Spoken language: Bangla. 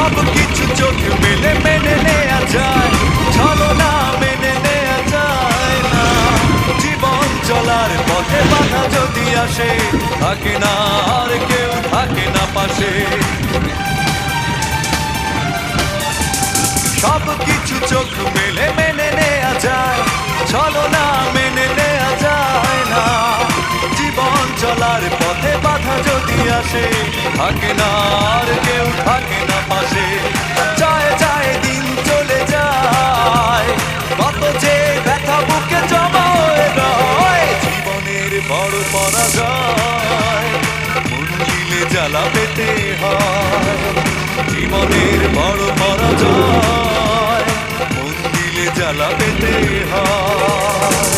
সব কিছু চোখ মেলে মেনে নেয়া যায়, ছলনা মেনে নেয়া যায় না। জীবন চলার পথে বাধা যদি আসে, থাকে না আর কেউ, থাকে না পাশে। সব কিছু চোখ মেলে মেনে নেয়া যায়, ছলনা মেনে নেয়া যায় না। জীবন চলার পথে বাধা যদি আসে, থাকে না আর কেউ, থাকে না পাশে। যায় যায় দিন চলে যায়, কত যে ব্যথা বুকে জমা হয়ে রয়। জীবনের বড় পরাজয়, মন দিলে জ্বালা পেতে হয়। জীবনের বড় পরাজয়, মন দিলে জ্বালা পেতে হয়।